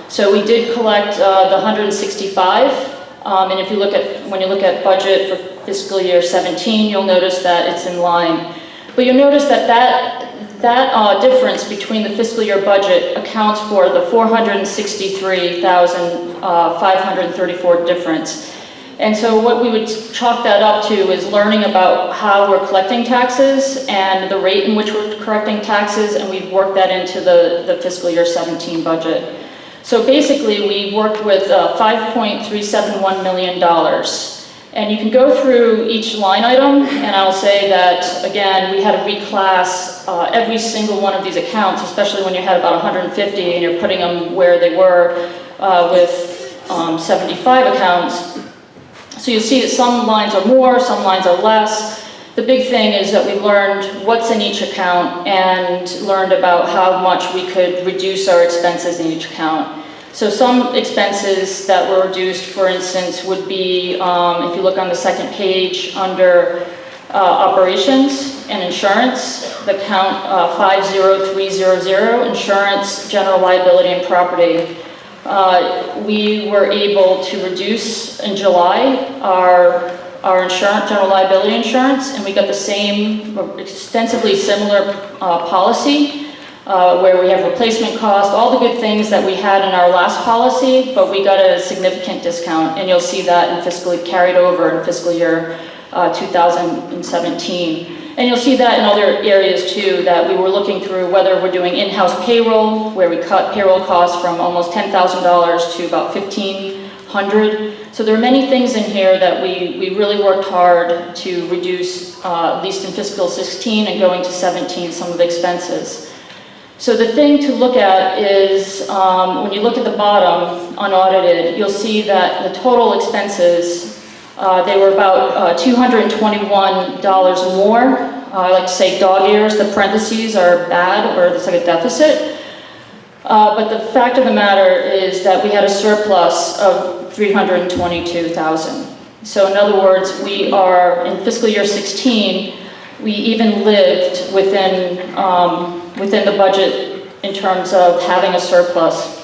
So we did collect the 165, and if you look at, when you look at budget for fiscal year 17, you'll notice that it's in line. But you'll notice that that difference between the fiscal year budget accounts for the 463,534 difference. And so what we would chalk that up to is learning about how we're collecting taxes and the rate in which we're collecting taxes, and we've worked that into the fiscal year 17 budget. So basically, we worked with $5.371 million. And you can go through each line item, and I'll say that, again, we had to reclass every single one of these accounts, especially when you had about 150 and you're putting them where they were with 75 accounts. So you'll see that some lines are more, some lines are less. The big thing is that we learned what's in each account and learned about how much we could reduce our expenses in each account. So some expenses that were reduced, for instance, would be, if you look on the second page under operations and insurance, the count 50300, insurance, general liability, and property. We were able to reduce in July our insurance, general liability insurance, and we got the same, extensively similar policy. Where we have replacement cost, all the good things that we had in our last policy, but we got a significant discount, and you'll see that in carried over in fiscal year 2017. And you'll see that in other areas too, that we were looking through whether we're doing in-house payroll, where we cut payroll costs from almost $10,000 to about $1,500. So there are many things in here that we really worked hard to reduce, at least in fiscal 16 and going to 17, some of the expenses. So the thing to look at is, when you look at the bottom, unaudited, you'll see that the total expenses, they were about $221 more. I like to say dog ears, the parentheses are bad, or it's like a deficit. But the fact of the matter is that we had a surplus of $322,000. So in other words, we are, in fiscal year 16, we even lived within the budget in terms of having a surplus.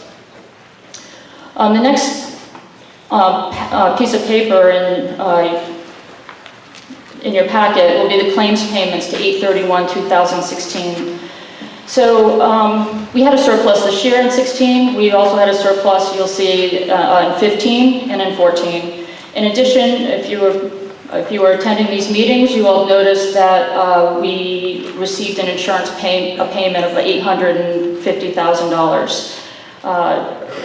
The next piece of paper in your packet will be the claims payments to 8/31/2016. So we had a surplus this year in 16. We also had a surplus, you'll see, in 15 and in 14. In addition, if you were attending these meetings, you will notice that we received an insurance payment of $850,000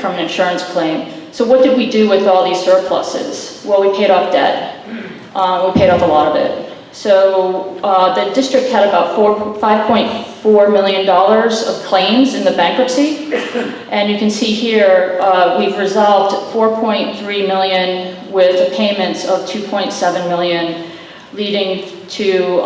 from an insurance claim. So what did we do with all these surpluses? Well, we paid off debt. We paid off a lot of it. So the district had about $5.4 million of claims in the bankruptcy. And you can see here, we've resolved $4.3 million with payments of $2.7 million, leading to,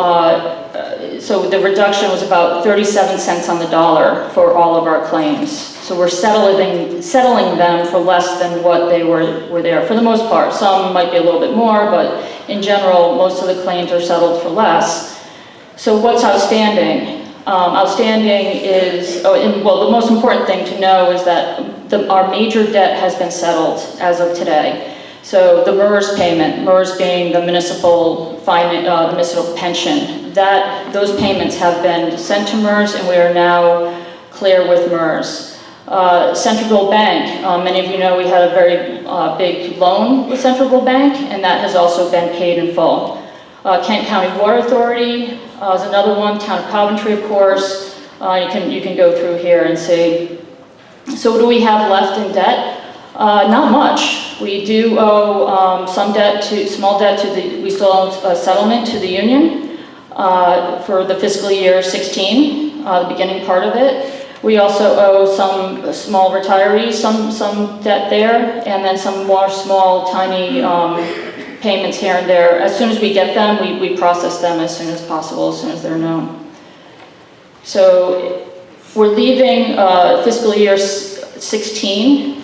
so the reduction was about 37 cents on the dollar for all of our claims. So we're settling them for less than what they were there, for the most part. Some might be a little bit more, but in general, most of the claims are settled for less. So what's outstanding? Outstanding is, well, the most important thing to know is that our major debt has been settled as of today. So the MERS payment, MERS being the municipal pension, those payments have been sent to MERS, and we are now clear with MERS. Central Bank, many of you know we had a very big loan with Central Bank, and that has also been paid in full. Kent County Water Authority is another one, Town of Coventry, of course. You can go through here and see. So what do we have left in debt? Not much. We do owe small debt to we still owe a settlement to the union for the fiscal year 16, the beginning part of it. We also owe some small retirees, some debt there, and then some more small, tiny payments here and there. As soon as we get them, we process them as soon as possible, as soon as they're known. So we're leaving fiscal year 16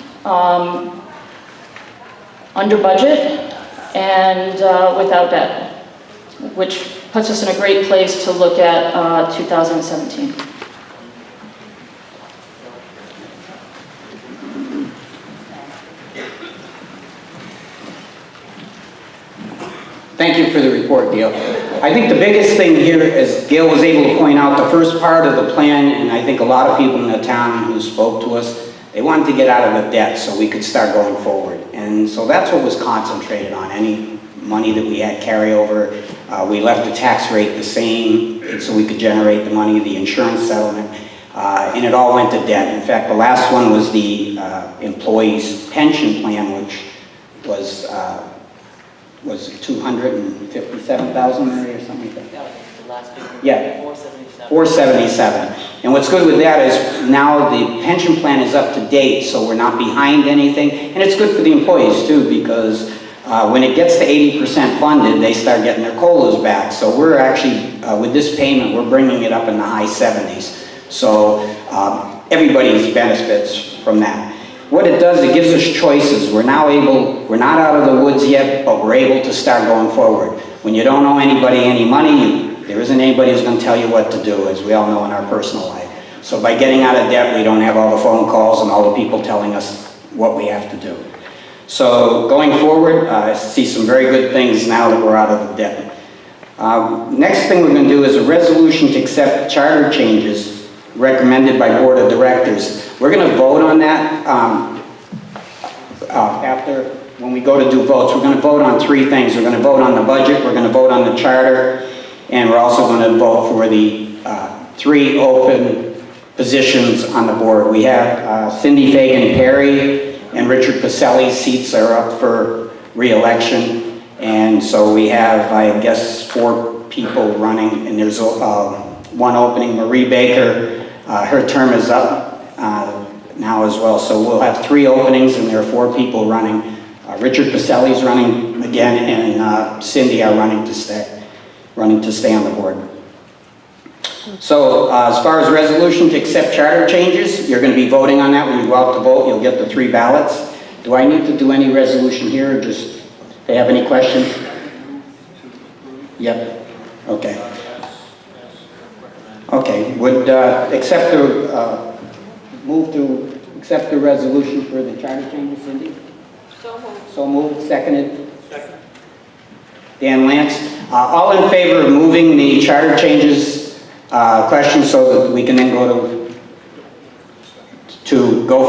under budget and without debt, which puts us in a great place to look at 2017. Thank you for the report, Gail. I think the biggest thing here, as Gail was able to point out, the first part of the plan, and I think a lot of people in the town who spoke to us, they wanted to get out of the debt so we could start going forward. And so that's what was concentrated on, any money that we had carryover. We left the tax rate the same so we could generate the money, the insurance settlement, and it all went to debt. In fact, the last one was the employees' pension plan, which was it 257,000 or something like that? Yeah, the last big one. Yeah. 477. 477. And what's good with that is now the pension plan is up to date, so we're not behind anything. And it's good for the employees too, because when it gets to 80% funded, they start getting their COLAs back. So we're actually, with this payment, we're bringing it up in the high 70s. So everybody benefits from that. What it does, it gives us choices. We're not out of the woods yet, but we're able to start going forward. When you don't owe anybody any money, there isn't anybody who's going to tell you what to do, as we all know in our personal life. So by getting out of debt, we don't have all the phone calls and all the people telling us what we have to do. So going forward, I see some very good things now that we're out of the debt. Next thing we're going to do is a resolution to accept charter changes recommended by Board of Directors. We're going to vote on that after, when we go to do votes. We're going to vote on three things. We're going to vote on the budget, we're going to vote on the charter, and we're also going to vote for the 3 open positions on the board. We have Cindy Fagan-Perry and Richard Pacelli's seats are up for re-election, and so we have, I guess, 4 people running, and there's one opening. Marie Baker, her term is up now as well, so we'll have 3 openings, and there are 4 people running. Richard Pacelli's running again, and Cindy are running to stay on the board. So as far as resolution to accept charter changes, you're going to be voting on that. When you go out to vote, you'll get the 3 ballots. Do I need to do any resolution here, or just, if they have any questions? Yep. Okay. Okay. Would move to accept the resolution for the charter changes, Cindy? So moved. So moved. Seconded? Second. Dan Lance. All in favor of moving the charter changes question so that we can then go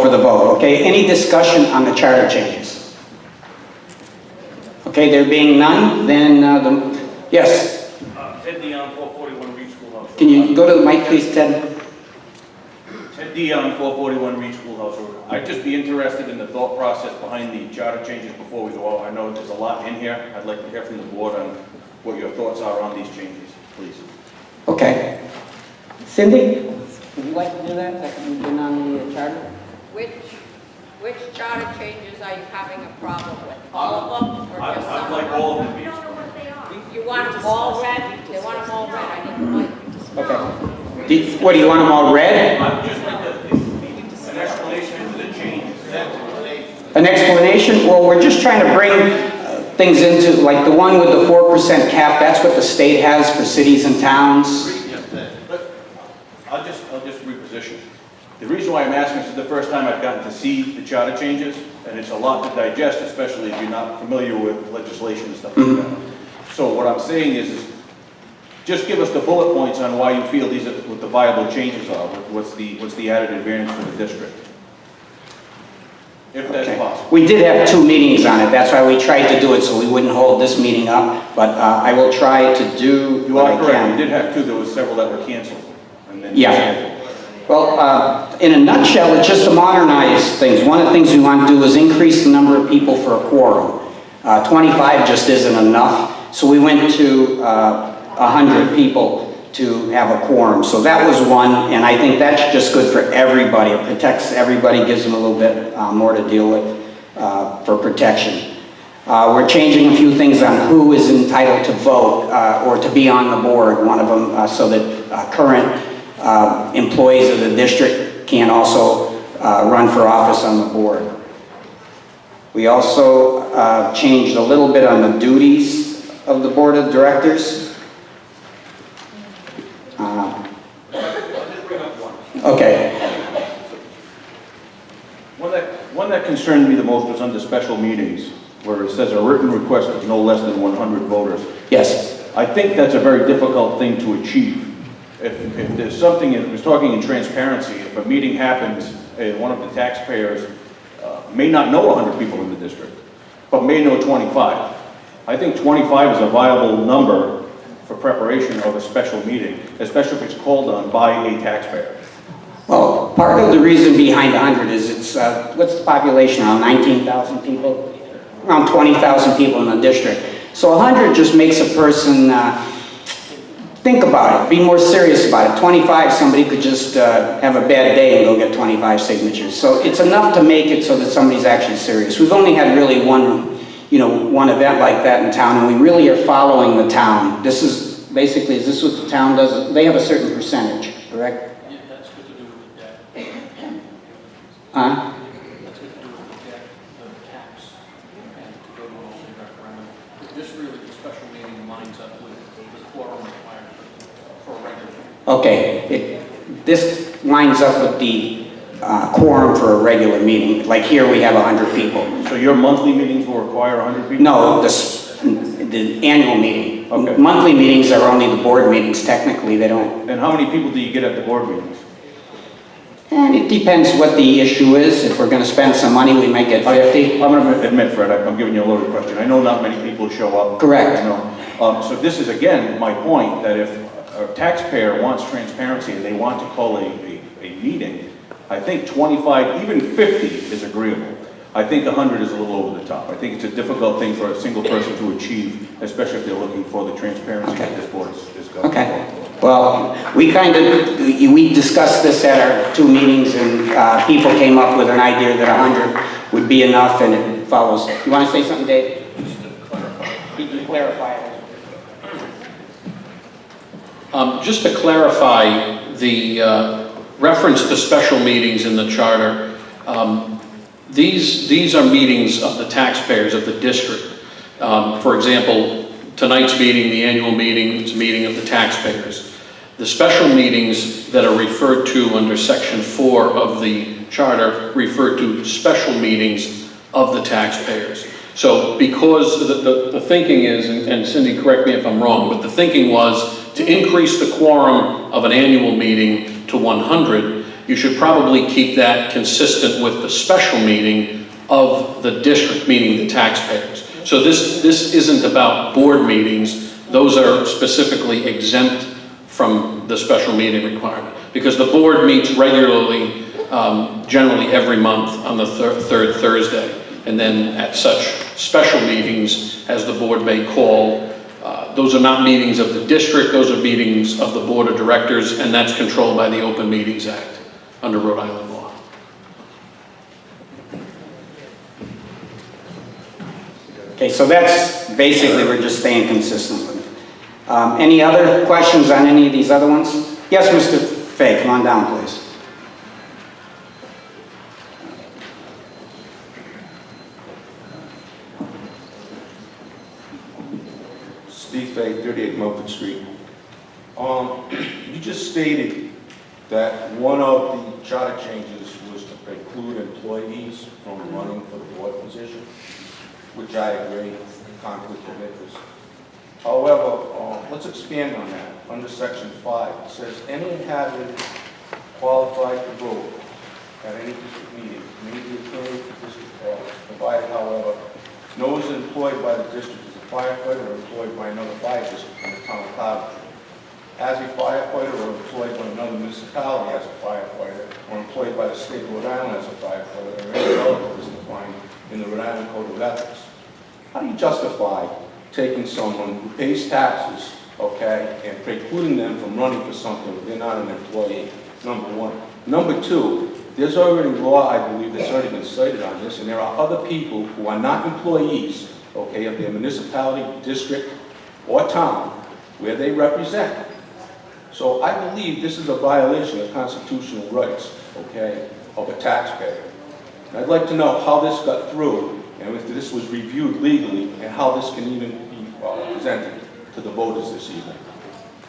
for the vote? Okay. Any discussion on the charter changes? Okay. There being none, then yes. Ted Dion, 441 Reach Schoolhouse Road. Can you go to the mic, please, Ted? Ted Dion, 441 Reach Schoolhouse Road. I'd just be interested in the thought process behind the charter changes before we go out. I know there's a lot in here. I'd like to hear from the board on what your thoughts are on these changes, please. Okay. Cindy, would you like to do that? You've been on the charter? Which charter changes are you having a problem with? All of them, or just some? I'd like all of them, please. You want them all red? They want them all red. I need the mic. Okay. What, do you want them all read? I'm just like an explanation into the changes. An explanation? Well, we're just trying to bring things into, like the one with the 4% cap, that's what the state has for cities and towns. But I'll just reposition. The reason why I'm asking is the first time I've gotten to see the charter changes, and it's a lot to digest, especially if you're not familiar with legislation and stuff like that. So what I'm saying is just give us the bullet points on why you feel these are what the viable changes are. What's the added advantage for the district, if that's possible. We did have 2 meetings on it. That's why we tried to do it so we wouldn't hold this meeting up. But I will try to do You what are I correct. can. We did have 2. There was several that were canceled. And then Yeah. Well, in a nutshell, it's just to modernize things. One of the things we want to do is increase the number of people for a quorum. 25 just isn't enough. So we went to 100 people to have a quorum. So that was one, and I think that's just good for everybody. It protects everybody, gives them a little bit more to deal with for protection. We're changing a few things on who is entitled to vote or to be on the board, one of them, so that current employees of the district can also run for office on the board. We also changed a little bit on the duties of the board of directors. Okay. One that concerned me the most was under special meetings. where it says a written request of no less than 100 voters. Yes. I think that's a very difficult thing to achieve. If there's something, I was talking in transparency, if a meeting happens and one of the taxpayers may not know 100 people in the district, but may know 25. I think 25 is a viable number for preparation of a special meeting, especially if it's called on by a taxpayer. Well, part of the reason behind 100 is it's, what's the population, around 19,000 people? Around 20,000 people in the district. So 100 just makes a person think about it, be more serious about it. 25, somebody could just have a bad day and go get 25 signatures. So it's enough to make it so that somebody's actually serious. We've only had really one event like that in town, and we really are following the town. This is, basically, is this what the town does? They have a certain percentage, correct? Yeah, that's good to do with the debt. Huh? That's good to do with the debt, the caps, and to go to an open referendum. This really, the special meeting lines up with the quorum required for a regular meeting. Okay, this lines up with the quorum for a regular meeting. Like here, we have 100 people. So your monthly meetings will require 100 people? No, the annual meeting. Okay. Monthly meetings are only the board meetings. Technically, they don't. And how many people do you get at the board meetings? And it depends what the issue is. If we're going to spend some money, we might get 50. I'm going to admit, Fred, I'm giving you a loaded question. I know not many people show up. Correct. I know. So this is, again, my point, that if a taxpayer wants transparency and they want to call a meeting, I think 25, even 50 is agreeable. I think 100 is a little over the top. I think it's a difficult thing for a single person to achieve, especially if they're looking for the transparency that this board is going Okay. for. Well, we discussed this at our 2 meetings, and people came up with an idea that 100 would be enough, and it follows. You want to say something, Dave? Just to clarify. Can you clarify it? Just to clarify the reference to special meetings in the charter, these are meetings of the taxpayers of the district. For example, tonight's meeting, the annual meeting, is a meeting of the taxpayers. The special meetings that are referred to under Section 4 of the charter refer to special meetings of the taxpayers. So because the thinking is, and Cindy, correct me if I'm wrong, but the thinking was to increase the quorum of an annual meeting to 100, you should probably keep that consistent with the special meeting of the district, meaning the taxpayers. So this isn't about board meetings. Those are specifically exempt from the special meeting requirement, because the board meets regularly, generally every month on the third Thursday. And then at such special meetings as the board may call, those are not meetings of the district, those are meetings of the board of directors, and that's controlled by the Open Meetings Act under Rhode Island law. Okay, so that's basically, we're just staying consistent with it. Any other questions on any of these other ones? Yes, Mr. Fay, come on down, please. Steve Fay, 38 Milford Street. You just stated that one of the charter changes was to preclude employees from running for the board position, which I agree, conflict of interest. However, let's expand on that. Under Section 5, it says, any inhabitant qualified to vote at any district meeting may be appointed to district office, provided, however, no one is employed by the district as a firefighter or employed by another fire district in the town of Coventry, as a firefighter or employed by another municipality as a firefighter, or employed by the state of Rhode Island as a firefighter, or any other person defined in the Rhode Island Code of Ethics. How do you justify taking someone who pays taxes, okay, and precluding them from running for something if they're not an employee, number one? Number two, there's already law, I believe, that's already been cited on this, and there are other people who are not employees, okay, of their municipality, district, or town, where they represent. So I believe this is a violation of constitutional rights, okay, of a taxpayer. And I'd like to know how this got through, and if this was reviewed legally, and how this can even be presented to the voters this evening.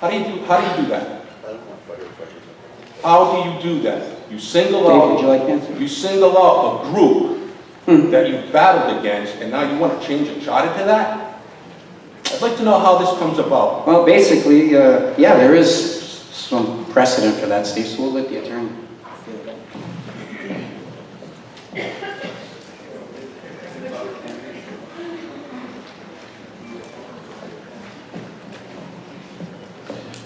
How do you do that? How do you do that? You single Dave, would you like to answer? you single out a group that you battled against, and now you want to change a charter to that? I'd like to know how this comes about. Well, basically, yeah, there is some precedent for that, Steve, so we'll let the attorney.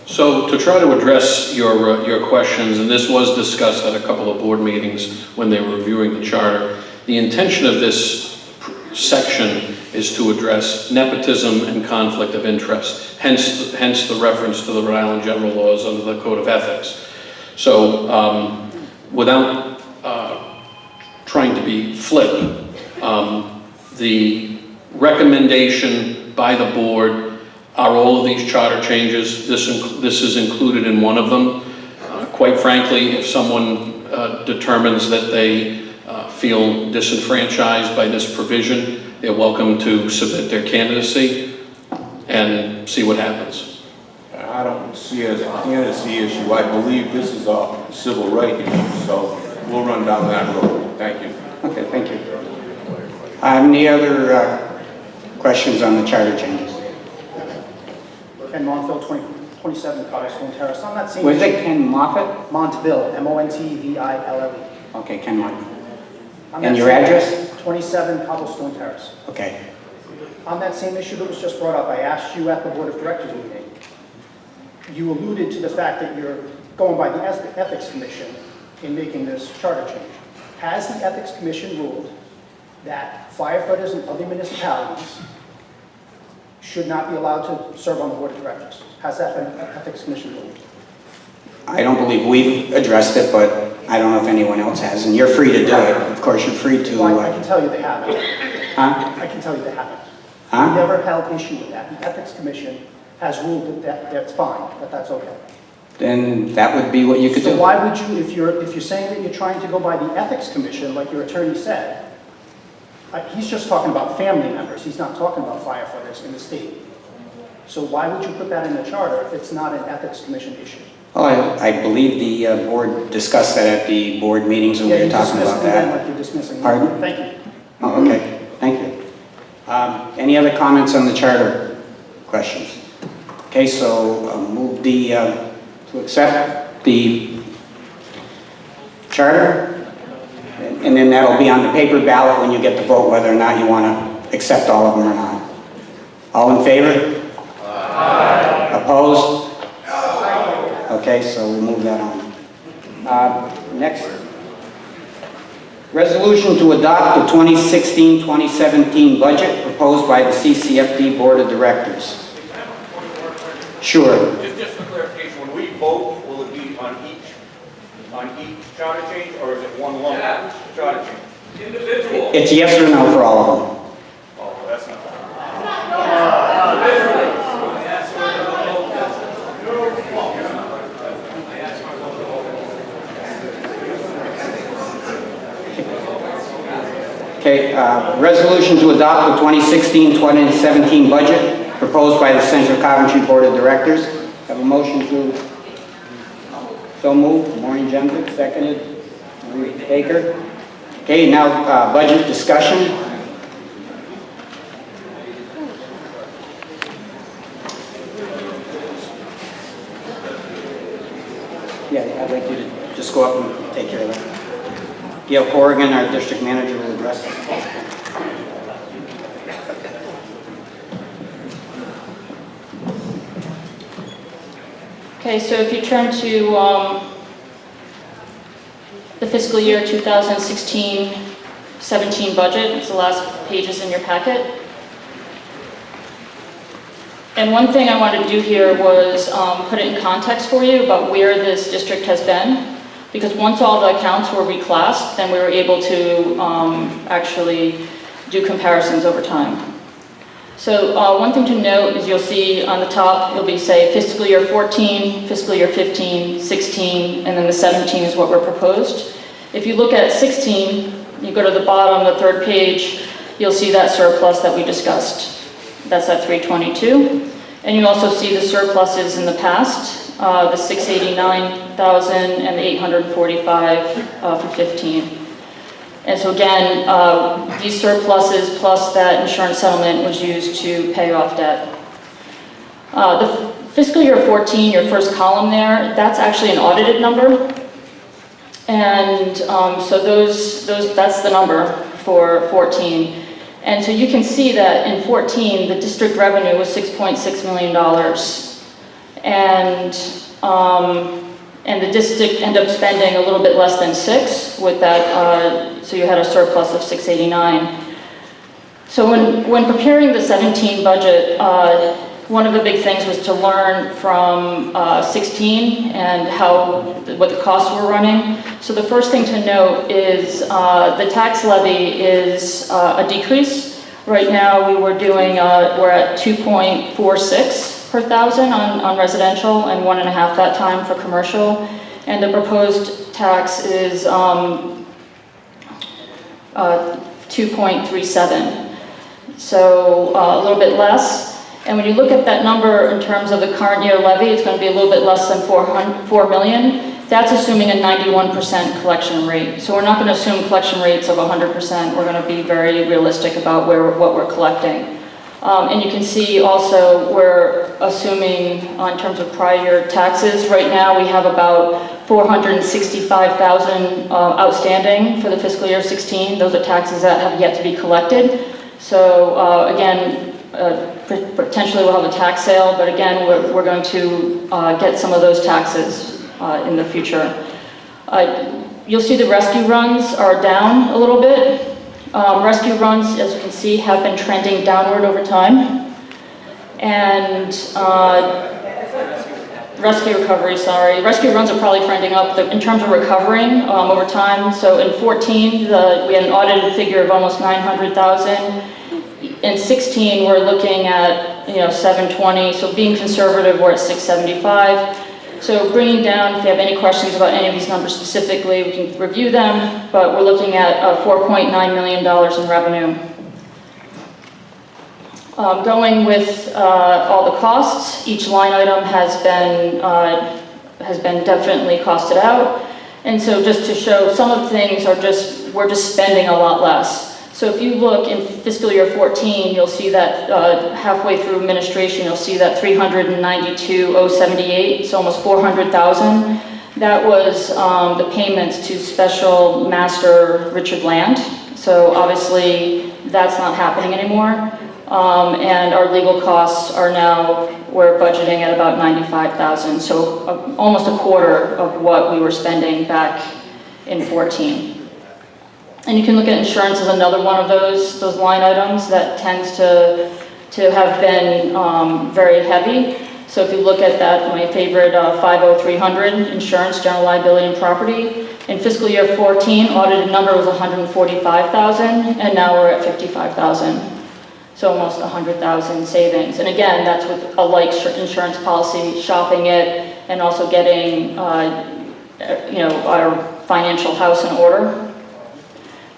So to try to address your questions, and this was discussed at a couple of board meetings when they were reviewing the charter, the intention of this section is to address nepotism and conflict of interest, hence the reference to the Rhode Island general laws under the Code of Ethics. So without trying to be flip, the recommendation by the board are all of these charter changes. This is included in one of them. Quite frankly, if someone determines that they feel disenfranchised by this provision, they're welcome to submit their candidacy and see what happens. I don't see it as a candidacy issue. I believe this is a civil right issue, so we'll run down that road. Thank you. Okay, thank you. Any other questions on the charter changes? Ken Montville, 27 Cobblestone Terrace. On that same Was it issue, Ken Moffett? Montville, M-O-N-T-V-I-L-L-E. Okay, Ken Moffett. On And that your same- address? 27 Cobblestone Terrace. Okay. On that same issue that was just brought up, I asked you at the Board of Directors meeting, you alluded to the fact that you're going by the Ethics Commission in making this charter change. Has the Ethics Commission ruled that firefighters in other municipalities should not be allowed to serve on the Board of Directors? Has that been Ethics Commission ruled? I don't believe we've addressed it, but I don't know if anyone else has, and you're free to do it. Of course, you're free to... Well, I can tell you they haven't. Huh? I can tell you they haven't. Huh? We never held issue with that. The Ethics Commission has ruled that that's fine, that that's okay. Then that would be what you could So do. why would you, if you're saying that you're trying to go by the Ethics Commission, like your attorney said, he's just talking about family members, he's not talking about firefighters in the state. So why would you put that in the charter if it's not an Ethics Commission issue? Well, I believe the board discussed that at the board meetings when we were talking about that. Like you're dismissing. Pardon? Thank you. Oh, okay, thank you. Any other comments on the charter questions? Okay, so move to accept the charter, and then that'll be on the paper ballot when you get to vote whether or not you want to accept all of them or not. All in favor? Aye. Opposed? Okay, so we'll move that on. Next. Resolution to adopt the 2016-2017 budget proposed by the CCFD Board of Directors. Sure. Just for clarification, when we vote, will it be on each charter change, or is it one lump charter change? Individual. It's yes or no for all of them. Oh, that's not. Okay, resolution to adopt the 2016-2017 budget proposed by the Central Coventry Board of Directors. Have a motion to so move. Maureen Jensen, seconded. Marie Baker. Okay, now budget discussion. Yeah, I'd like you to just go up and take care of that. Gail Corrigan, our district manager, will address it. Okay, so if you turn to the fiscal year 2016-17 budget, it's the last pages in your packet. And one thing I wanted to do here was put it in context for you about where this district has been. Because once all the accounts were reclassed, then we were able to actually do comparisons over time. So one thing to note is you'll see on the top, it'll be say fiscal year 14, fiscal year 15, 16, and then the 17 is what we're proposed. If you look at 16, you go to the bottom, the third page, you'll see that surplus that we discussed. That's at 322. And you also see the surpluses in the past. The 689,000 and the 845 for 15. And so again, these surpluses plus that insurance settlement was used to pay off debt. The fiscal year 14, your first column there, that's actually an audited number. And so that's the number for 14. And so you can see that in 14, the district revenue was $6.6 million. And the district ended up spending a little bit less than 6 with that, so you had a surplus of 689. So when preparing the 17 budget, one of the big things was to learn from 16 and what the costs were running. So the first thing to note is the tax levy is a decrease. Right now we're at 2.46 per thousand on residential and 1.5 that time for commercial. And the proposed tax is 2.37. So a little bit less. And when you look at that number in terms of the current year levy, it's going to be a little bit less than 4 million. That's assuming a 91% collection rate. So we're not going to assume collection rates of 100%. We're going to be very realistic about what we're collecting. And you can see also we're assuming in terms of prior year taxes, right now we have about 465,000 outstanding for the fiscal year 16. Those are taxes that have yet to be collected. So again, potentially we'll have a tax sale, but again, we're going to get some of those taxes in the future. You'll see the rescue runs are down a little bit. Rescue runs, as you can see, have been trending downward over time. And rescue runs are probably trending up in terms of recovering over time. So in 14, we had an audited figure of almost 900,000. In 16, we're looking at 720. So being conservative, we're at 675. So bringing down, if you have any questions about any of these numbers specifically, we can review them, but we're looking at $4.9 million in revenue. Going with all the costs, each line item has been definitely costed out. And so just to show, some of the things we're just spending a lot less. So if you look in fiscal year 14, you'll see that halfway through administration, you'll see that 392,078, so almost 400,000. That was the payments to Special Master Richard Land. So obviously that's not happening anymore. And our legal costs are now, we're budgeting at about 95,000. So almost a quarter of what we were spending back in 14. And you can look at insurance as another one of those line items that tends to have been very heavy. So if you look at that, my favorite 50300, insurance, general liability, and property. In fiscal year 14, audited number was 145,000, and now we're at 55,000. So almost 100,000 savings. And again, that's with a like insurance policy, shopping it, and also getting our financial house in order.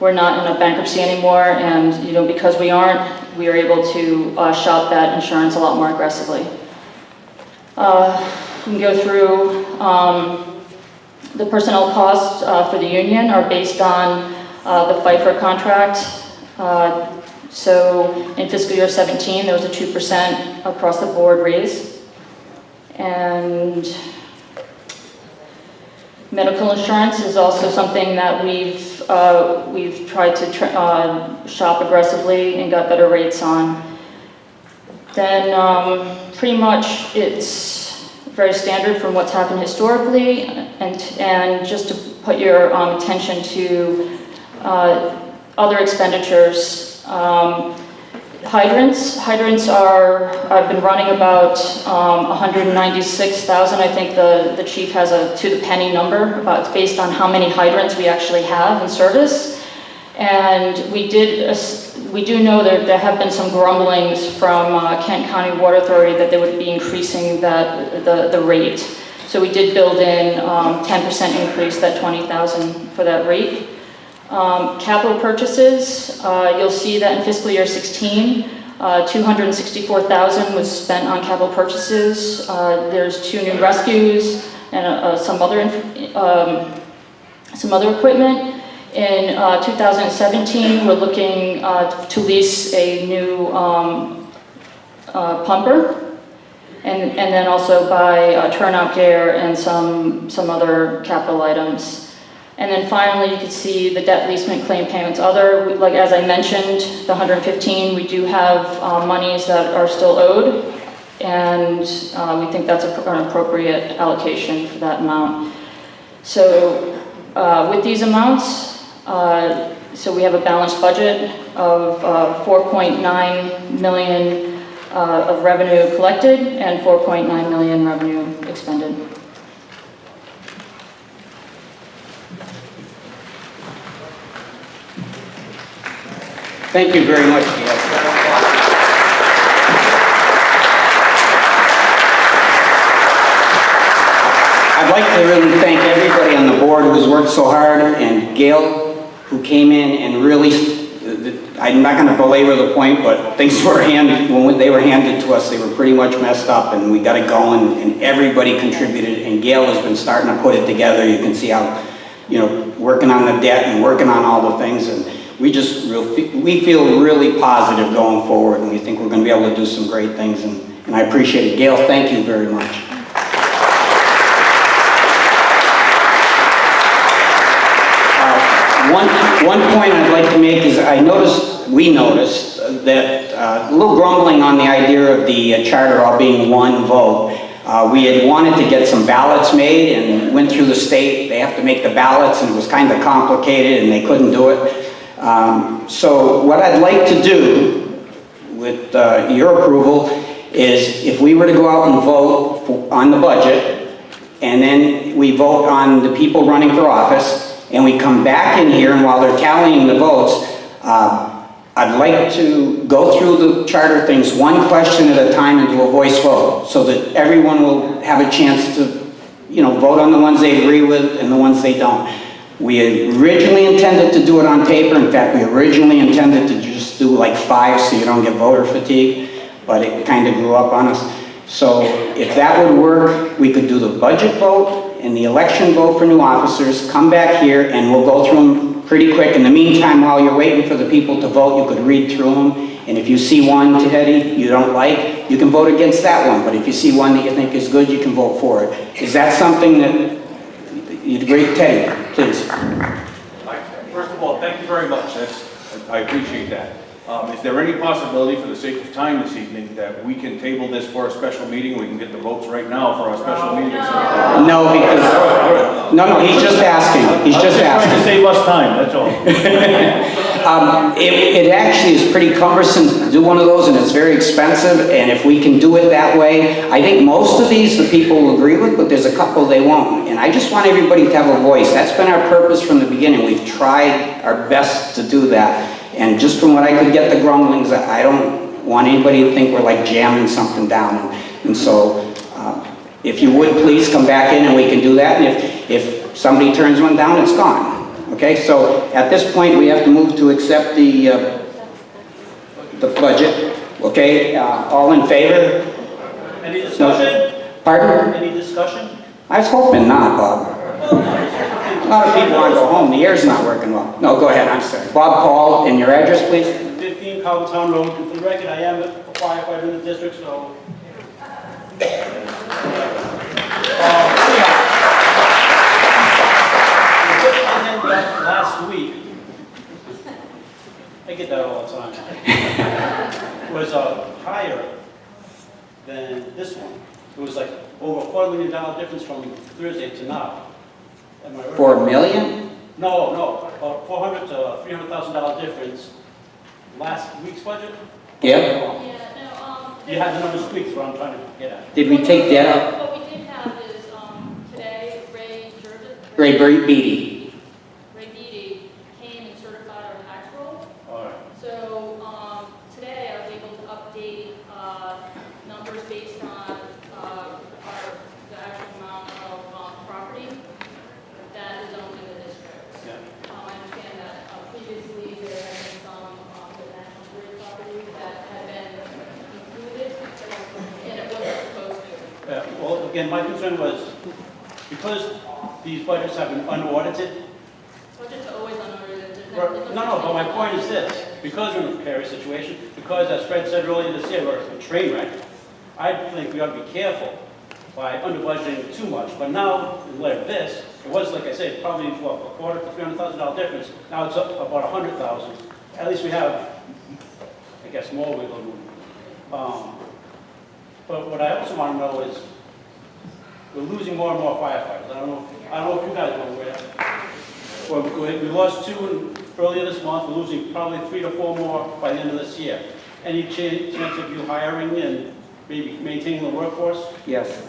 We're not in a bankruptcy anymore, and because we aren't, we are able to shop that insurance a lot more aggressively. We can go through the personnel costs for the union are based on the FIFRA contract. So in fiscal year 17, there was a 2% across the board raise. And medical insurance is also something that we've tried to shop aggressively and got better rates on. Then pretty much it's very standard from what's happened historically, and just to put your attention to other expenditures. Hydrants I've been running about 196,000. I think the chief has a to the penny number. It's based on how many hydrants we actually have in service. And we do know that there have been some grumblings from Kent County Water Authority that they would be increasing the rate. So we did build in 10% increase, that 20,000 for that rate. Capital purchases, you'll see that in fiscal year 16, 264,000 was spent on capital purchases. There's 2 new rescues and some other equipment. In 2017, we're looking to lease a new pumper, and then also buy turnout gear and some other capital items. And then finally, you can see the debt leasement claim payments. Other, like as I mentioned, the 115, we do have monies that are still owed, and we think that's an appropriate allocation for that amount. So with these amounts, so we have a balanced budget of 4.9 million of revenue collected and 4.9 million revenue expended. Thank you very much, Gail. I'd like to really thank everybody on the board who's worked so hard, and Gail, who came in and really, I'm not going to belabor the point, but things were handed, when they were handed to us, they were pretty much messed up, and we got it going, and everybody contributed, and Gail has been starting to put it together. You can see how, working on the debt and working on all the things, and we feel really positive going forward, and we think we're going to be able to do some great things, and I appreciate it. Gail, thank you very much. One point I'd like to make is we noticed that a little grumbling on the idea of the charter all being one vote. We had wanted to get some ballots made and went through the state. They have to make the ballots, and it was kind of complicated, and they couldn't do it. So what I'd like to do with your approval is if we were to go out and vote on the budget, and then we vote on the people running for office, and we come back in here, and while they're tallying the votes, I'd like to go through the charter things one question at a time and do a voice vote, so that everyone will have a chance to, vote on the ones they agree with and the ones they don't. We originally intended to do it on paper. In fact, we originally intended to just do like 5 so you don't get voter fatigue, but it kind of grew up on us. So if that would work, we could do the budget vote and the election vote for new officers, come back here, and we'll go through them pretty quick. In the meantime, while you're waiting for the people to vote, you could read through them, and if you see one, Teddy, you don't like, you can vote against that one, but if you see one that you think is good, you can vote for it. Is that something that you'd agree? Teddy, please. First of all, thank you very much. I appreciate that. Is there any possibility, for the sake of time this evening, that we can table this for a special meeting? We can get the votes right now for our special meeting. No, because, no, he's just asking. He's just asking. Trying to save us time, that's all. It actually is pretty cumbersome to do one of those, and it's very expensive, and if we can do it that way, I think most of these the people will agree with, but there's a couple they won't, and I just want everybody to have a voice. That's been our purpose from the beginning. We've tried our best to do that. And just from what I could get the grumblings, I don't want anybody to think we're like jamming something down. And so, if you would please come back in and we can do that. And if somebody turns one down, it's gone. Okay, so at this point we have to move to accept the budget. Okay, all in favor? Any discussion? No. Pardon? Any discussion? I was hoping not, Bob. A lot of people want to go home. The air's not working well. No, go ahead. I'm sorry. Bob Paul, and your address, please? 15 Coventry Road. And for the record, I am a firefighter in the district, so. Last week, I get that all the time, was higher than this one. It was like over a $250,000 difference from Thursday to now. Am I right? $4 million? No, about $400,000 to $300,000 difference. Last week's budget? Yep. You had the numbers tweaked, what I'm trying to get at. Did we take that up? What we did have is, today, Ray Beatty. Ray Beatty came and certified our tax roll. All right. So, today I was able to update, numbers based on, the actual amount of, property that is owned in the district. Yeah. I understand that, previously there had been some, the National Grid properties that had been included, and it wasn't supposed to. Well, again, my concern was, because these budgets have been unaudited, Budgets are always unaudited. No, but my point is this, because we're in a precarious situation, because as Fred said earlier this year, we're a train wreck, I think we ought to be careful by under budgeting too much. But now, in light of this, it was, like I said, probably, what, a quarter to $300,000 difference. Now it's up about 100,000. At least we have, I guess, more wiggle room. But what I also want to know is, we're losing more and more firefighters. I don't know if you guys know where. Well, we lost 2 earlier this month. We're losing probably 3 to 4 more by the end of this year. Any chance of you hiring and maybe maintaining the workforce? Yes.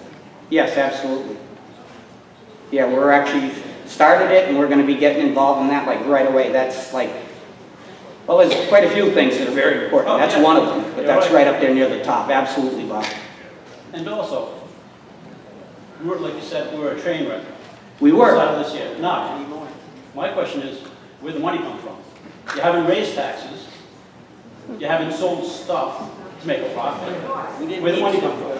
Yes, absolutely. Yeah, we're actually started it, and we're going to be getting involved in that like right away. That's like, well, there's quite a few things that are very important. That's one of them, but that's right up there near the top. Absolutely, Bob. And also, we were, like you said, we were a train wreck. We were. Started this year. Not anymore. My question is, where'd the money come from? You haven't raised taxes. You haven't sold stuff to make a profit. Where'd the money come from?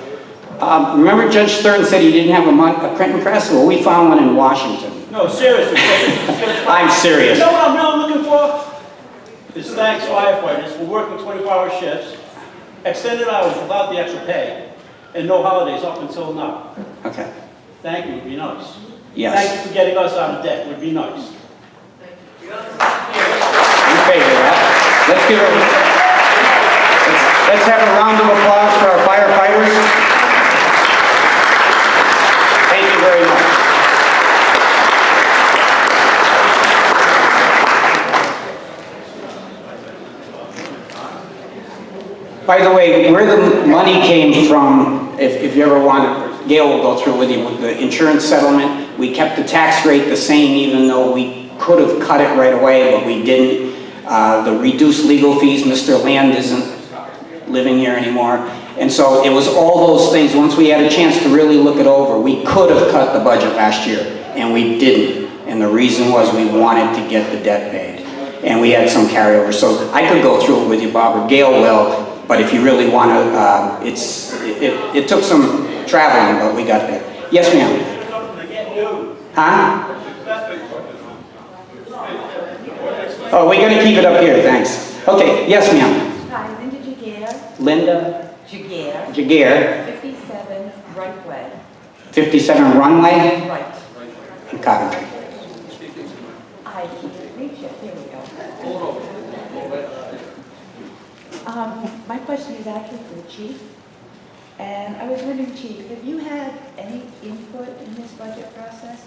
Remember Judge Stern said he didn't have a printing press? Well, we found one in Washington. No, seriously. I'm serious. You know what I'm now looking for? Is thanks firefighters for working 24-hour shifts, extended hours without the extra pay, and no holidays up until now. Okay. Thank you, would be nice. Yes. Thank you for getting us out of debt, would be nice. In favor of that. Let's have a round of applause for our firefighters. Thank you very much. By the way, where the money came from, if you ever want, Gail will go through with you with the insurance settlement. We kept the tax rate the same, even though we could have cut it right away, but we didn't. The reduced legal fees, Mr. Land isn't living here anymore. And so it was all those things. Once we had a chance to really look it over, we could have cut the budget last year, and we didn't. And the reason was we wanted to get the debt paid. And we had some carryover. So I could go through it with you, Bob, or Gail will, but if you really want to, it took some traveling, but we got there. Yes, ma'am. Huh? Oh, we're going to keep it up here, thanks. Okay, yes, ma'am. Hi, Linda Jaguar. Linda Jaguar. Jaguar, 57 Right Way. 57 Runway Right. in Coventry. I can't reach it. Here we go. My question is actually for the chief. And I was wondering, Chief, have you had any input in this budget process?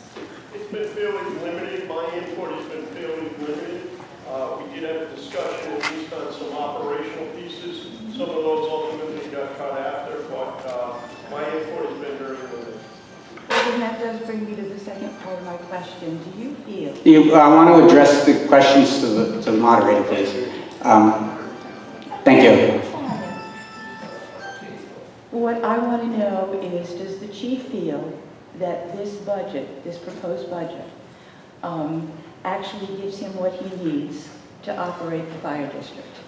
It's been fairly limited. My input has been fairly limited. We did have a discussion at least on some operational pieces. Some of those ultimately got cut after, but my input has been very limited. Well, then that does bring me to the second part of my question. Do you feel... I want to address the questions to the moderator, please. Thank you. What I want to know is, does the chief feel that this budget, this proposed budget, actually gives him what he needs to operate the fire district?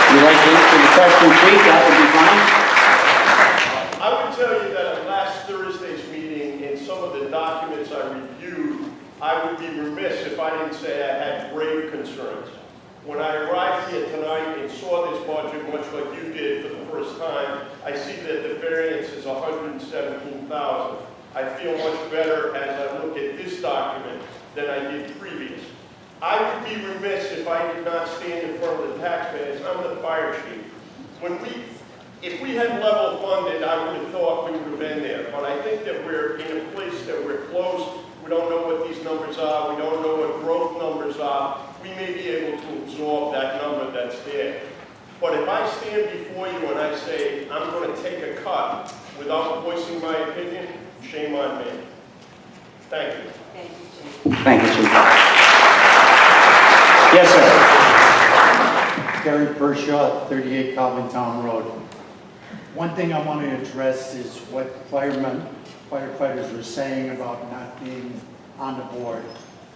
You'd like to answer the question, Chief? That would be fine. I would tell you that at last Thursday's meeting, in some of the documents I reviewed, I would be remiss if I didn't say I had grave concerns. When I arrived here tonight and saw this budget, much like you did for the first time, I see that the variance is $117,000. I feel much better as I look at this document than I did previous. I would be remiss if I did not stand in front of the taxpayers. I'm the fire chief. If we had level funded, I would have thought we would have been there. But I think that we're in a place that we're close. We don't know what these numbers are. We don't know what growth numbers are. We may be able to absorb that number that's there. But if I stand before you and I say, I'm going to take a cut without voicing my opinion, shame on me. Thank you. Thank you, Chief. Yes, sir. Gary Pershaw, 38 Calvintown Road. One thing I want to address is what firefighters were saying about not being on the board.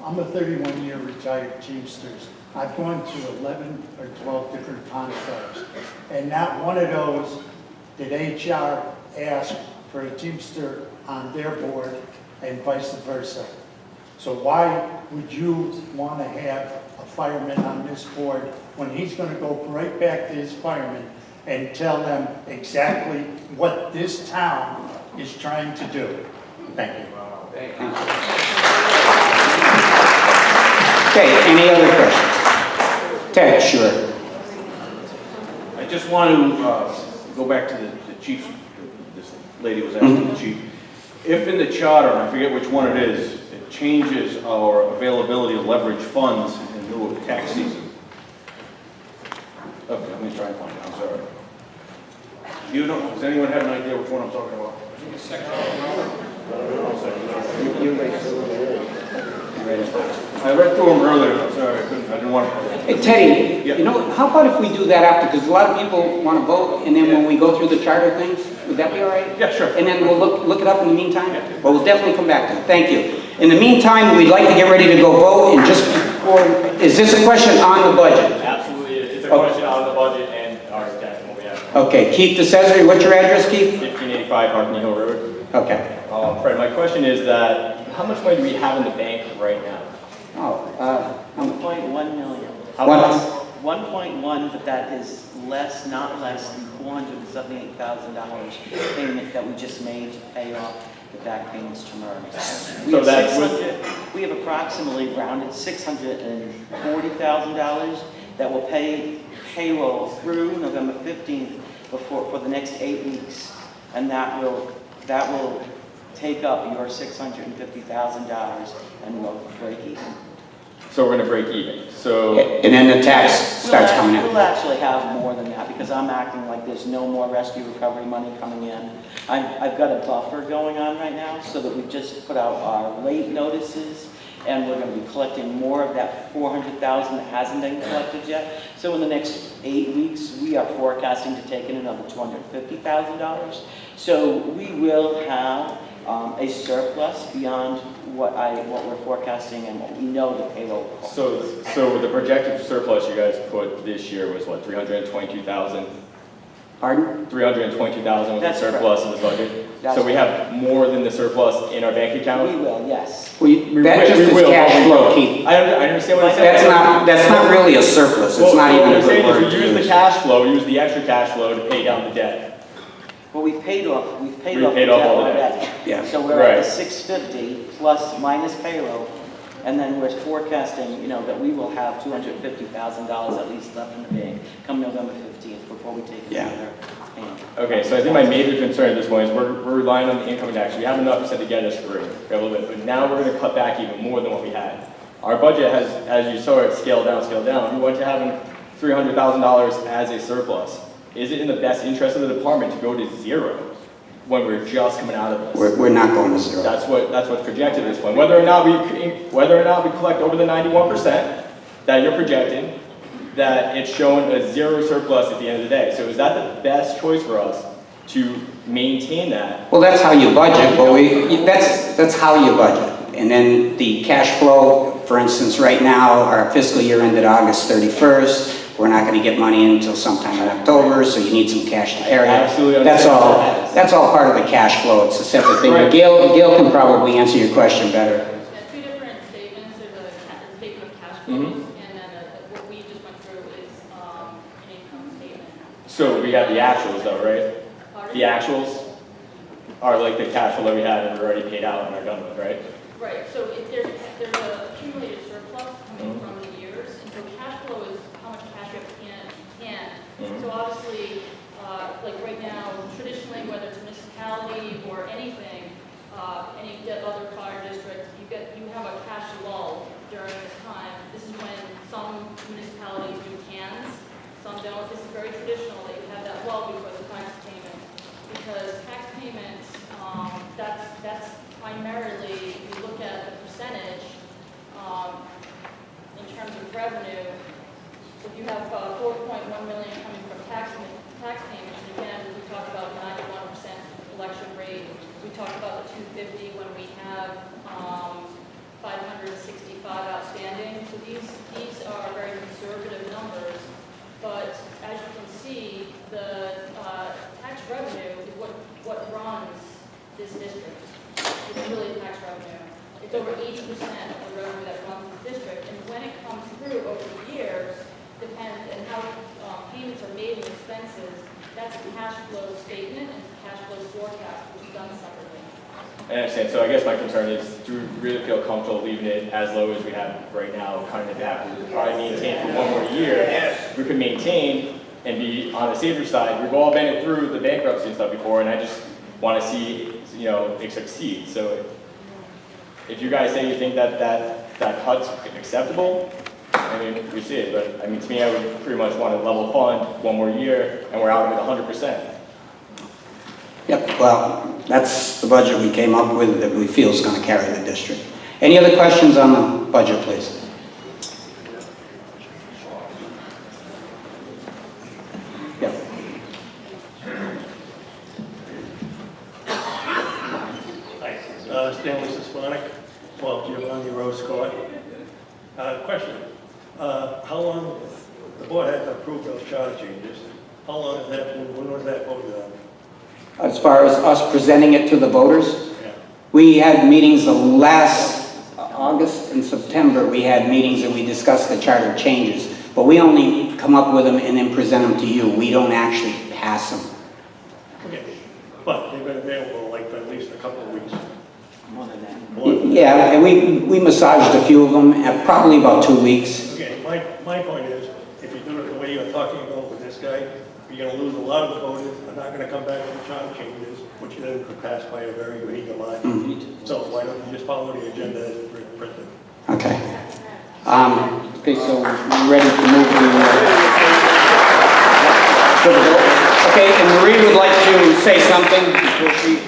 I'm a 31-year retired Teamsters. I've gone to 11 or 12 different contracts, and not one of those did HR ask for a Teamster on their board and vice versa. So why would you want to have a fireman on this board when he's going to go right back to his firemen and tell them exactly what this town is trying to do? Thank you. Okay, any other questions? Ted, sure. I just want to go back to the chief, this lady was asking the chief. If in the charter, and I forget which one it is, it changes our availability of leverage funds in lieu of tax season. Okay, let me try and find it, I'm sorry. You know, does anyone have an idea which one I'm talking about? I read through them earlier, I'm sorry, I didn't want to. Hey, Teddy, Yeah. you know, how about if we do that after, because a lot of people want to vote, and then when we go through the charter things, would that be all right? Yeah, sure. And then we'll look it up in the meantime? Well, we'll definitely come back to it. Thank you. In the meantime, we'd like to get ready to go vote, and just before, is this a question on the budget? Absolutely, it's a question on the budget and our debt, what we have. Okay, Keith DeCesare, what's your address, Keith? 1585 Harkney Hill Road. Okay. Fred, my question is that, how much money do we have in the bank right now? Oh, 1.1 million. What? 1.1, but that is less, not less than $478,000 payment that we just made to pay off the back payments to MERS. So that's We have approximately rounded $640,000 that will pay payroll through November 15th for the next 8 weeks. And that will take up your $650,000 and we'll break even. So we're going to break even. So and then the tax starts coming in. We'll actually have more than that because I'm acting like there's no more rescue recovery money coming in. I've got a buffer going on right now so that we've just put out our late notices and we're going to be collecting more of that $400,000 that hasn't been collected yet. So in the next 8 weeks, we are forecasting to take in another $250,000. So we will have a surplus beyond what we're forecasting and what we know the payroll will cost. So the projected surplus you guys put this year was what, 322,000? Pardon? 322,000 was That's the surplus correct. in this budget? That's So we have more than the surplus in our bank account? We will, yes. That just is cash flow, Keith. I understand what you're saying. That's not really a surplus. It's not even a What I'm good saying word is to we use the use. cash flow, we use the extra cash flow to pay down the debt. Well, we've paid off the paid debt off all the already. Yeah. So we're at the 650 plus minus payroll, and then we're forecasting, that we will have $250,000 at least left in the bank come November 15th before we take another payment. Okay, so I think my major concern at this point is we're relying on the income tax. We have enough to get us through, a little bit, but now we're going to cut back even more than what we had. Our budget has, as you saw it, scaled down. We went to having $300,000 as a surplus. Is it in the best interest of the department to go to zero when we're just coming out of this? We're not going to zero. That's what's projected at this point. Whether or not we collect over the 91% that you're projecting, that it's showing a zero surplus at the end of the day. So is that the best choice for us to maintain that? Well, that's how you budget, but that's how you budget. And then the cash flow, for instance, right now, our fiscal year ended August 31st. We're not going to get money in until sometime in October, so you need some cash to carry it. Absolutely That's all. understand. That's all part of the cash flow. It's a separate thing. Right. Gail can probably answer your question better. Yeah, two different statements. There's a statement of cash flows, and then what we just went through is an income statement. So we have the actuals though, right? Pardon? The actuals are like the cash flow that we had and we're already paid out and are done with, right? Right, so if there's a accumulated surplus coming from the years, and so cash flow is how much cash you have in hand. So obviously, like right now, traditionally, whether it's municipality or anything, any other fire district, you have a cash lull during this time. This is when some municipalities do cans, some don't. This is very traditional that you have that lull before the tax payment, because tax payments, that's primarily, if you look at the percentage, in terms of revenue, if you have 4.1 million coming from tax payments, and again, we talked about 91% collection rate, we talked about the 250 when we have 565 outstanding, so these are very conservative numbers, but as you can see, the tax revenue is what runs this district. It's really tax revenue. It's over 80% of flow statement and cash flow forecast was done separately. I understand, so I guess my concern is, do we really feel comfortable leaving it as low as we have right now, kind of that we would probably maintain for one more year? We could maintain and be on the safer side. We've all been through the bankruptcy and stuff before, and I just want to see, you know, it succeed. So if you guys say you think that cut's acceptable, I mean, we see it, but I mean, to me, I would pretty much want to level fund one more year, and we're out of it 100%. Yep, well, that's the budget we came up with that we feel is going to carry the district. Any other questions on the budget, please? Yep. Hi, Stanley Sismonic, 12 Giovanni Rose Court. Question, how long, the board had to approve those charter changes, how long has that been, when was that voted on? As far as us presenting it to the voters, Yeah. we had meetings the last August and September. We had meetings and we discussed the charter changes, but we only come up with them and then present them to you. We don't actually pass them. Okay, but they've been available like for at least a couple of weeks. More than that. More than that. Yeah, and we massaged a few of them at probably about 2 weeks. Okay, my point is, if you do it the way you're talking about with this guy, you're gonna lose a lot of the voters, they're not gonna come back with the charter changes, which then could pass by a very eager margin. So why don't you just follow the agenda as printed? Okay. Okay, so we're ready to move to the vote. Okay, and Marie would like to say something before she...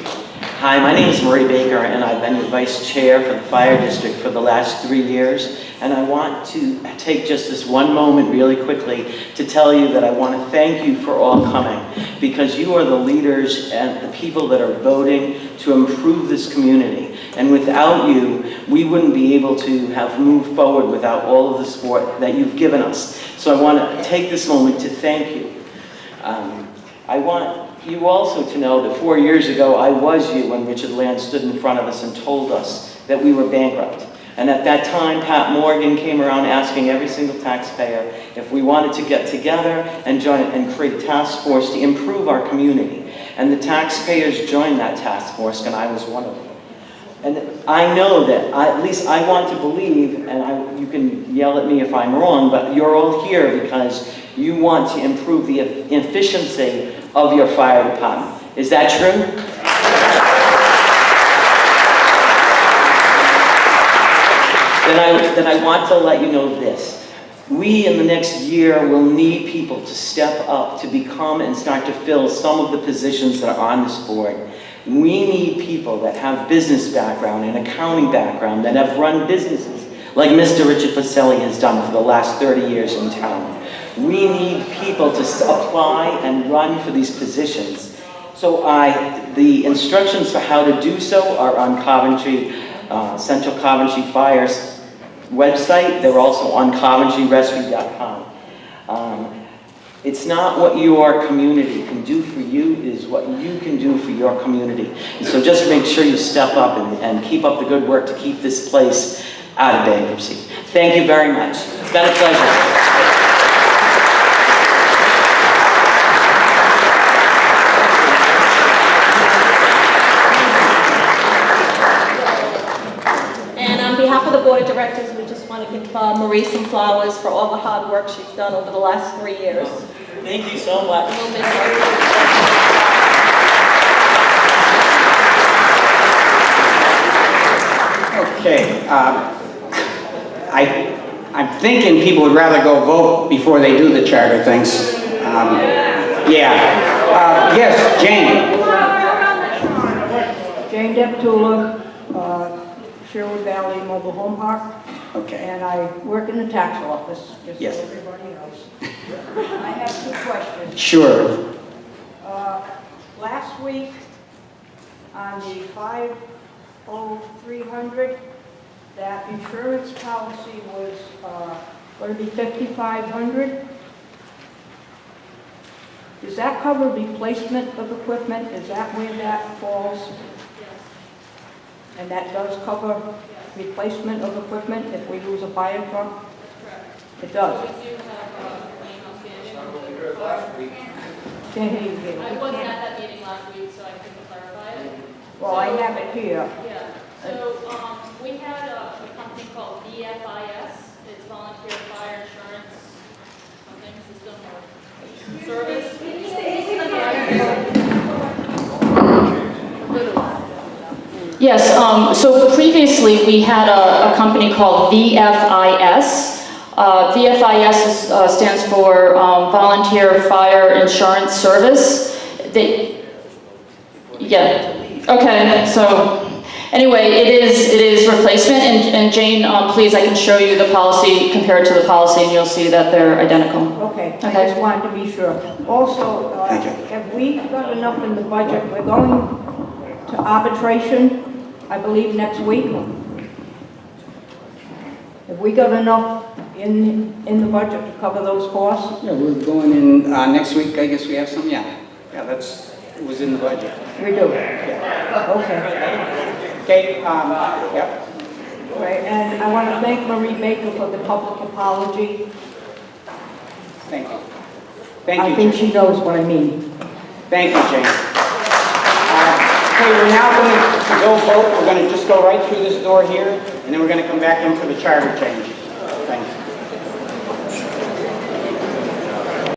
Hi, my name is Marie Baker, and I've been the vice chair for the fire district for the last 3 years. And I want to take just this one moment really quickly to tell you that I want to thank you for all coming, because you are the leaders and the people that are voting to improve this community. And without you, we wouldn't be able to have moved forward without all of the support that you've given us. So I want to take this moment to thank you. I want you also to know that 4 years ago, I was you when Richard Land stood in front of us and told us that we were bankrupt. And at that time, Pat Morgan came around asking every single taxpayer if we wanted to get together and join and create a task force to improve our community. And the taxpayers joined that task force, and I was one of them. And I know that, at least I want to believe, and you can yell at me if I'm wrong, but you're all here because you want to improve the efficiency of your fire department. Is that true? Then I want to let you know this. We, in the next year, will need people to step up to become and start to fill some of the positions that are on this board. We need people that have business background and accounting background, that have run businesses, like Mr. Richard Pacelli has done for the last 30 years in town. We need people to apply and run for these positions. So the instructions for how to do so are on Coventry, Central Coventry Fire's website. They're also on coventryrescue.com. It's not what your community can do for you, it is what you can do for your community. And so just make sure you step up and keep up the good work to keep this place out of bankruptcy. Thank you very much. It's been a pleasure. On behalf of the Board of Directors, we just want to give Marie some flowers for all the hard work she's done over the last 3 years. Thank you so much. We'll miss her. Okay, I'm thinking people would rather go vote before they do the charter things. Yes, Jane. Jane Deptula, Sherwood Valley Mobile Home Park. Okay. And I work in the tax office, just Yes. so everybody knows. I have 2 questions. Sure. Last week, on the 50300, that insurance policy was going to be $5,500. Does that cover replacement of equipment? Is that where that falls? And that does cover replacement of equipment if we lose a fire truck? It does. Can't hear you, Gail. I wasn't at that meeting last week, so I couldn't clarify it. Well, I have it here. Yeah, so, we had a company called VFIS, it's Volunteer Fire Insurance, something, system or service. Yes, so previously we had a company called VFIS. Stands for Volunteer Fire Insurance Service. Okay, so anyway, it is replacement, and Jane, please, I can show you the policy compared to the policy, and you'll see that they're identical. Okay, I Okay. just wanted to be sure. Also, Thank you. have we got enough in the budget? We're going to arbitration, I believe, next week. Have we got enough in the budget to cover those costs? Yeah, we're going in, next week, I guess we have some, yeah. Yeah, it was in the budget. We do. Yeah. Okay. Okay, yep. Right, and I want to thank Marie Baker for the public apology. Thank you. Thank you, I think Jane. she knows what I mean. Thank you, Jane. Okay, we're now going to go vote. We're going to just go right through this door here, and then we're going to come back in for the charter change.